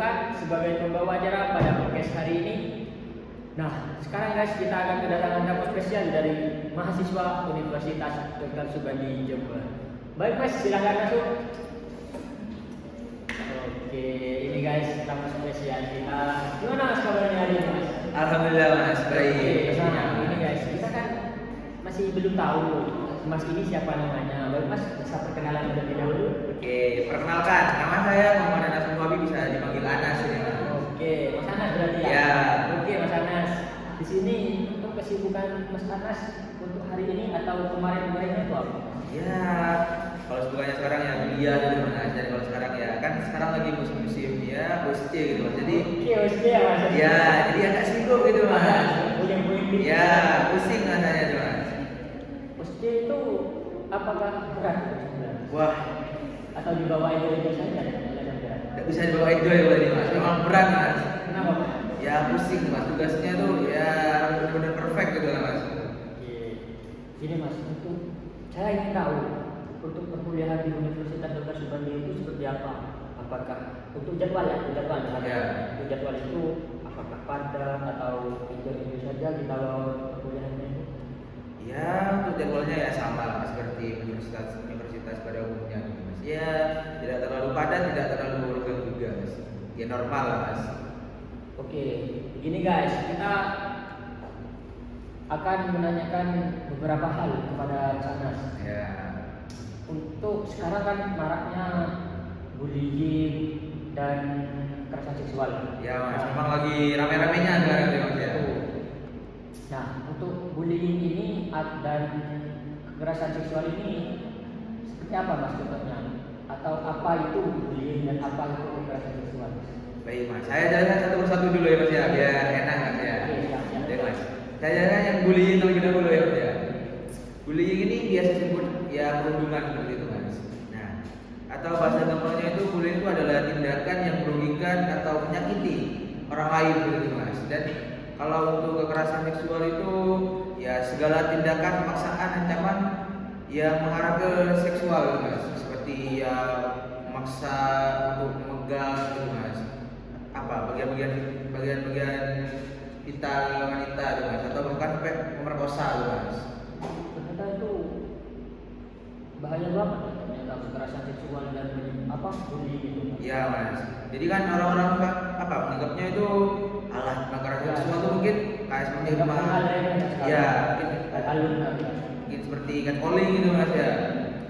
Irfan sebagai pembawa acara pada podcast hari ini. Nah, sekarang guys kita akan kedatangan tamu spesial dari mahasiswa Universitas Dr. Subandi Jember. Baik mas, silahkan masuk. Oke, ini guys tamu spesial kita. Gimana mas kabarnya hari ini mas? Alhamdulillah mas, baik. Nah, ini guys kita kan masih belum tahu mas ini siapa namanya. Baik mas, bisa perkenalan terlebih dahulu. Oke, perkenalkan, nama saya Muhammad Anas Muhabi, bisa dipanggil Anas ini mas. Oke, Mas Anas berarti ya? Ya. Oke, Mas Anas. Di sini untuk kesibukan Mas Anas untuk hari ini atau kemarin-kemarin itu apa? Ya, kalau sebelumnya sekarang ya kuliah gitu mas. Dan kalau sekarang ya kan sekarang lagi musim-musim ya OSC gitu mas. Jadi Oke, OSD ya Mas? ya, jadi agak sibuk gitu mas. Punya-punya Ya, pusing rasanya tuh mas. OSD itu apakah berat? Wah, Atau di bawah itu saja? tidak bisa dibawa itu ya ini mas. Memang berat mas. Kenapa Mas? Ya pusing mas, tugasnya tuh ya benar-benar perfect gitu lah mas. Oke. Jadi Mas, untuk saya ingin tahu untuk perkuliahan di Universitas Dr. Subandi itu seperti apa? Apakah untuk jadwal ya? Untuk jadwal misalnya. Ya. Untuk jadwal itu apakah padat atau itu saja di kalau perkuliahannya itu? Ya, untuk jadwalnya ya sama lah seperti universitas pada umumnya gitu mas. Ya, tidak terlalu padat, tidak terlalu renggang juga mas. Ya normal lah mas. Oke, begini guys, kita akan menanyakan beberapa hal kepada Mas Anas. Ya, Untuk sekarang kan maraknya bullying dan kekerasan seksual. ya mas. Memang lagi rame-ramenya sekarang gitu mas ya. Nah, untuk bullying ini dan kekerasan seksual ini seperti apa mas contohnya? Atau apa itu bullying dan apa itu kekerasan seksual? Baik mas, saya jalan satu persatu dulu ya mas ya, biar enak mas ya. Oke, siap. Baik mas, saya jalan yang bullying terlebih dahulu ya mas ya. Bullying ini biasa disebut ya perundungan seperti itu mas. Nah, atau bahasa gampangnya itu bullying itu adalah tindakan yang merugikan atau menyakiti orang lain begitu mas. Dan kalau untuk kekerasan seksual itu ya segala tindakan pemaksaan ancaman yang mengarah ke seksual mas, seperti ya memaksa untuk memegang gitu mas, apa bagian-bagian vital wanita gitu mas, atau bahkan sampai memerkosa gitu mas. Ternyata itu bahaya banget ya, ternyata kekerasan seksual dan apa bullying itu. Iya mas. Jadi kan orang-orang apa menganggapnya itu alah kekerasan seksual itu mungkin kayak seperti cuma ya mungkin seperti catcalling gitu mas ya.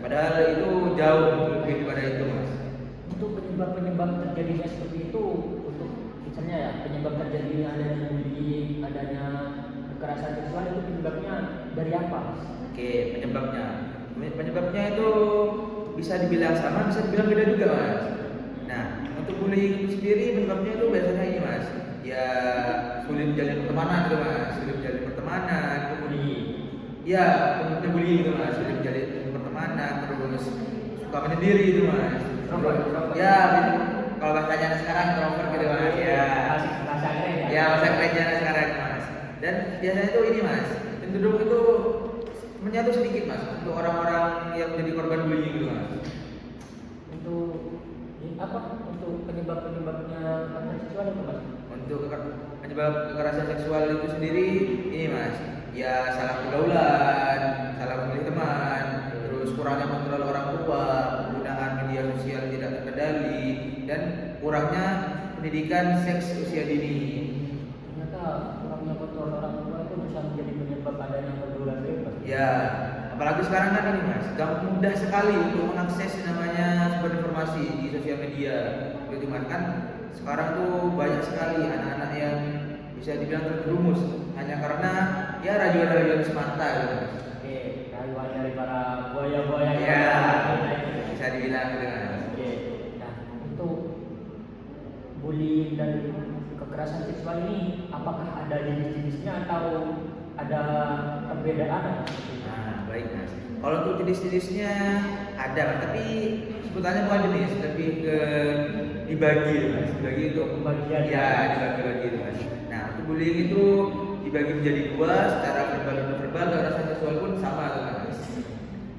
Padahal itu jauh lebih daripada itu mas. Untuk penyebab-penyebab terjadinya seperti itu, untuk misalnya ya penyebab terjadinya adanya bullying, adanya kekerasan seksual itu penyebabnya dari apa? Mas? Oke, penyebabnya itu bisa dibilang sama, bisa dibilang beda juga mas. Nah, untuk bullying itu sendiri penyebabnya itu biasanya ini mas, ya sulit menjalin pertemanan gitu mas, sulit menjalin pertemanan, Bullying. ya penyebabnya bullying gitu mas, sulit menjalin pertemanan, terus suka menyendiri gitu mas. Introvert. Ya, kalau bahasanya sekarang introvert gitu mas, ya. Bahasa keren Ya, masa kerennya sekarang mas. Dan biasanya itu ini mas, cenderung itu menyatu sedikit mas untuk orang-orang yang menjadi korban bullying gitu mas. Untuk apa? Untuk penyebabnya kekerasan seksual itu mas? Untuk penyebab kekerasan seksual itu sendiri ini mas, ya salah pergaulan, salah memilih teman, terus kurangnya kontrol orang tua, penggunaan media sosial tidak terkendali, dan kurangnya pendidikan seks usia dini. Ternyata kurangnya kontrol orang tua itu bisa menjadi penyebab adanya pergaulan bebas. Ya, apalagi sekarang kan ini mas, mudah sekali untuk mengakses namanya sumber informasi di sosial media, gitu mas kan. Sekarang tuh banyak sekali anak-anak yang bisa dibilang terjerumus hanya karena ya rayuan-rayuan semata gitu mas. Oke, rayuan dari para buaya-buaya. Ya, bisa dibilang gitu mas. Oke, nah untuk bullying dan kekerasan seksual ini apakah ada jenis-jenisnya atau ada perbedaan? Nah, baik mas. Kalau untuk jenis-jenisnya ada mas, tapi sebutannya bukan jenis, lebih ke dibagi mas, dibagi untuk Pembagian. ya dibagi-bagi itu mas. Nah, untuk bullying itu dibagi menjadi dua, secara verbal dan non verbal, kekerasan seksual pun sama tuh mas.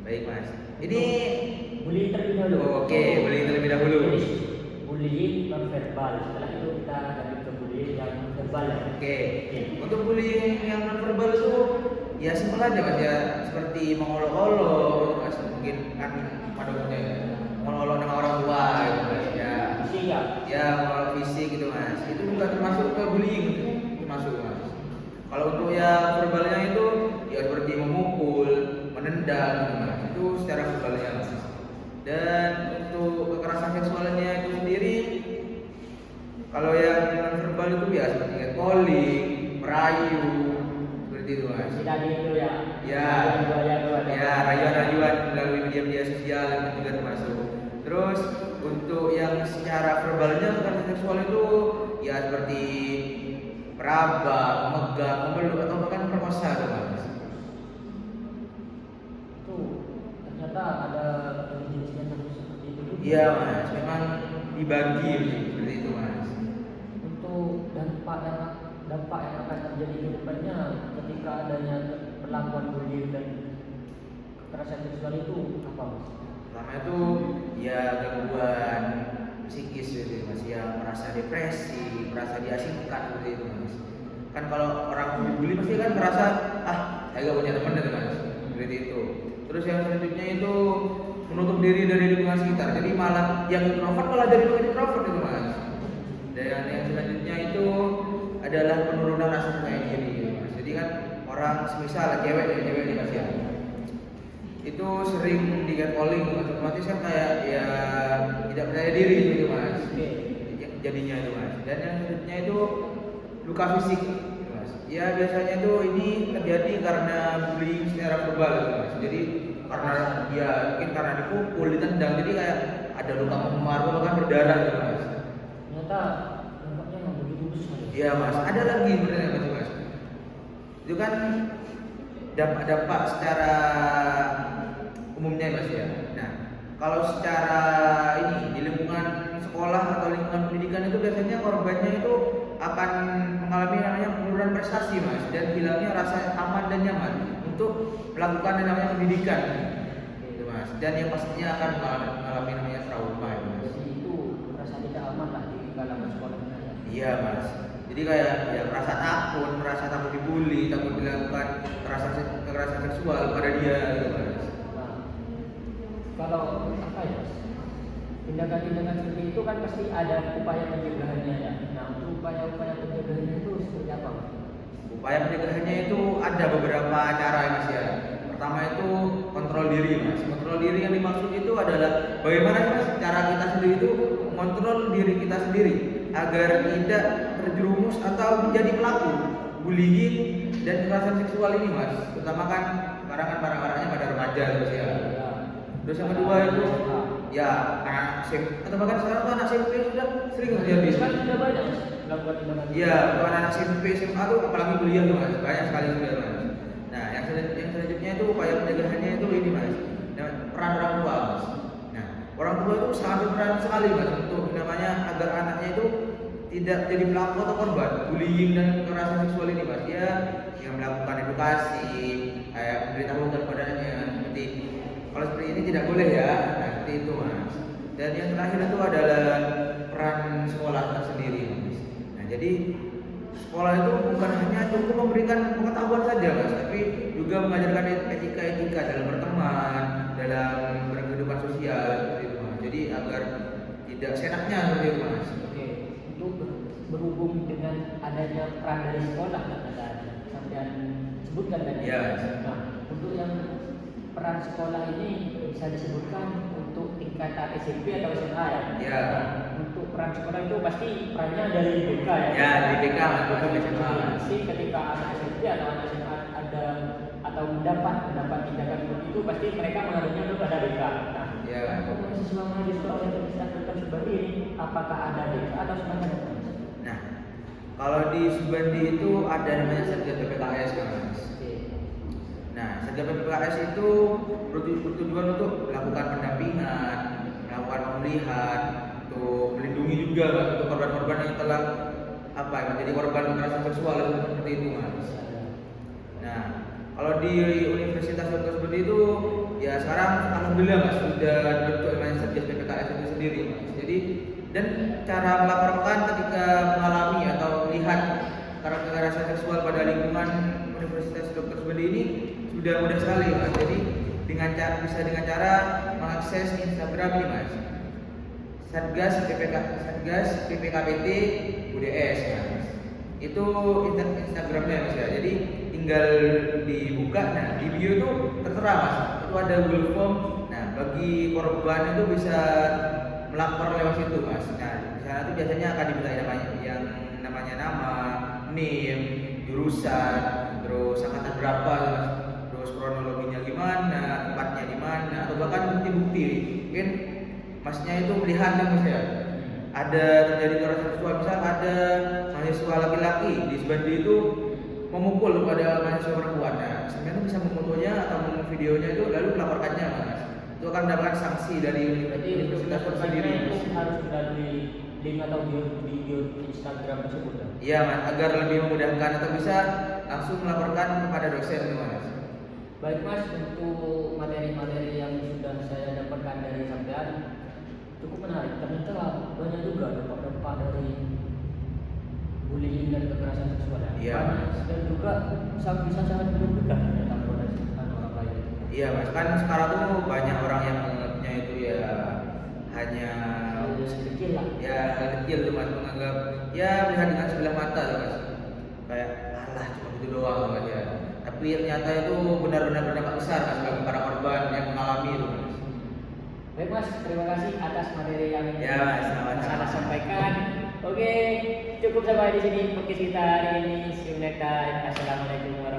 Baik mas. Ini bullying terlebih dahulu. oke, bullying terlebih dahulu. bullying non verbal. Setelah itu kita lanjut ke bullying yang verbal ya. Oke. Untuk bullying yang non verbal itu ya simpel aja mas ya, seperti mengolok-olok gitu mas, mungkin kan pada umumnya ya, mengolok-olok nama orang tua gitu mas ya. Fisik ya. Ya mengolok fisik gitu mas, itu juga termasuk ke bullying gitu. Termasuk mas. Kalau untuk yang verbalnya itu ya seperti memukul, menendang gitu mas, itu secara verbalnya mas. Dan untuk kekerasan seksualnya itu sendiri, kalau yang non verbal itu ya seperti catcalling, merayu, seperti itu mas. Tadi itu ya. Ya, ya rayuan-rayuan melalui media-media sosial itu juga termasuk. Terus untuk yang secara verbalnya kekerasan seksual itu ya seperti meraba, memegang, memeluk atau bahkan perkosa gitu mas. Itu ternyata ada jenisnya seperti itu. Iya mas, memang dibagi seperti itu mas. Untuk dampak yang akan terjadi ke depannya ketika adanya perlakuan bullying dan kekerasan seksual itu apa mas? Pertama itu ya gangguan psikis gitu mas, ya merasa depresi, merasa diasingkan seperti itu mas. Kan kalau orang bully pasti kan merasa saya gak punya teman gitu mas, seperti itu. Terus yang selanjutnya itu menutup diri dari lingkungan sekitar, jadi malah yang introvert malah jadi makin introvert itu mas. Dan yang selanjutnya itu adalah penurunan rasa percaya diri gitu mas. Jadi kan orang semisal cewek nih mas ya, itu sering di catcalling otomatis kan kayak ya tidak percaya diri gitu mas, jadinya itu mas. Dan yang selanjutnya itu luka fisik gitu mas. Ya biasanya itu ini terjadi karena bullying secara verbal gitu mas. Jadi karena ya mungkin karena dipukul, ditendang, jadi kayak ada luka memar, bahkan berdarah gitu mas. Ternyata dampaknya yang begitu besar. Iya mas, ada lagi sebenarnya mas. Itu kan dampak secara umumnya mas ya. Nah, kalau secara ini di lingkungan sekolah atau lingkungan pendidikan itu biasanya korbannya itu akan mengalami namanya penurunan prestasi mas, dan hilangnya rasa aman dan nyaman untuk melakukan yang namanya pendidikan gitu mas. Dan yang pastinya akan mengalami namanya trauma ya, mas. Jadi itu merasa tidak aman lah di kalangan sekolahnya ya. Iya mas. Jadi kayak ya merasa takut dibully, takut dilakukan kekerasan seksual pada dia gitu mas. Nah, kalau apa ya mas? Tindakan-tindakan seperti itu kan pasti ada upaya pencegahannya ya. Nah, untuk upaya-upaya pencegahannya itu seperti apa mas? Upaya pencegahannya itu ada beberapa cara mas ya. Pertama itu kontrol diri mas. Kontrol diri yang dimaksud itu adalah bagaimana mas cara kita sendiri itu mengontrol diri kita sendiri agar tidak terjerumus atau menjadi pelaku bullying dan kekerasan seksual ini mas. Terutama kan sekarang kan para-paranya pada remaja terus ya. Terus yang kedua itu ya anak SMP atau bahkan sekarang tuh anak SMP sudah sering terjadi. Sekarang sudah banyak mas melakukan tindakan. Iya, untuk anak SMP, SMA tuh apalagi kuliah tuh mas, banyak sekali sudah mas. Nah, yang selanjutnya itu upaya pencegahannya itu ini mas, peran orang tua mas. Nah, orang tua itu sangat berperan sekali mas untuk namanya agar anaknya itu tidak jadi pelaku atau korban bullying dan kekerasan seksual ini mas. Dia yang melakukan edukasi, kayak memberitahukan kepadanya seperti kalau seperti ini tidak boleh ya, nah seperti itu mas. Dan yang terakhir itu adalah peran sekolah tersendiri mas. Nah jadi sekolah itu bukan hanya cukup memberikan pengetahuan saja mas, tapi juga mengajarkan etika dalam berteman, dalam berkehidupan sosial seperti itu mas. Jadi agar tidak seenaknya seperti itu mas. Oke, untuk berhubung dengan adanya peran dari sekolah kan ada sampean sebutkan tadi. Ya. Nah, untuk yang peran sekolah ini bisa disebutkan untuk tingkatan SMP atau SMA ya. Ya. Nah, untuk peran sekolah itu pasti perannya dari BK ya. Ya, dari BK atau SMA. Pasti ketika anak SMP atau anak SMA ada atau mendapat tindakan seperti itu, pasti mereka mengadunya kepada BK. Nah, ya. untuk mahasiswa yang terlibat seperti ini, apakah ada BK atau semacam itu? Nah, kalau di Subandi itu ada namanya Satgas PPKS kan mas. Nah, Satgas PPKS itu bertujuan untuk melakukan pendampingan, melakukan pemulihan, untuk melindungi juga mas, untuk korban-korban yang telah menjadi korban kekerasan seksual seperti itu mas. Nah, kalau di Universitas Dr. Subandi itu ya sekarang alhamdulillah mas sudah dibentuk namanya Satgas PPKS itu sendiri mas. Jadi Dan cara melaporkan ketika mengalami atau melihat kekerasan seksual pada lingkungan Universitas Dr. Suwandi ini sudah mudah sekali Mas. Jadi bisa dengan cara mengakses Instagram ini Mas. Satgas PPKPT UDS Mas. Itu Instagramnya Mas ya. Jadi tinggal dibuka, nah di bio itu tertera Mas. Itu ada Google Form. Nah bagi korban itu bisa melapor lewat situ Mas. Nah di sana tuh biasanya akan diminta namanya nama, NIM, jurusan, terus angkatan berapa, terus kronologinya gimana, tempatnya di mana, atau bahkan bukti-bukti. Mungkin Masnya itu melihat kan Mas ya, ada terjadi kekerasan seksual, misal ada mahasiswa laki-laki di Suwandi itu memukul kepada mahasiswa perempuan. Nah, sebenarnya bisa memotonya atau memvideonya itu lalu melaporkannya Mas. Itu akan mendapatkan sanksi dari universitas itu sendiri. Itu harus melalui link atau video Instagram tersebut. Iya Mas, agar lebih memudahkan atau bisa langsung melaporkan kepada dosen Mas. Baik Mas, untuk materi-materi yang sudah saya dapatkan dari sampean cukup menarik. Ternyata banyak juga dampak-dampak dari bullying dan kekerasan seksual. Iya. Dan juga bisa sangat merugikan ternyata orang lain. Iya Mas, kan sekarang tuh banyak orang yang menganggapnya itu ya hanya kecil lah. Ya hal kecil tuh Mas, menganggap ya melihat dengan sebelah mata tuh Mas. Kayak alah cuma gitu doang Mas ya. Tapi ternyata itu benar-benar berdampak besar Mas bagi para korban yang mengalami itu Mas. Baik Mas, terima kasih atas materi yang Ya Mas, sama-sama. Mas sampaikan. Oke, cukup sampai di sini podcast kita hari ini. See you next time. Assalamualaikum warahmatullahi wabarakatuh.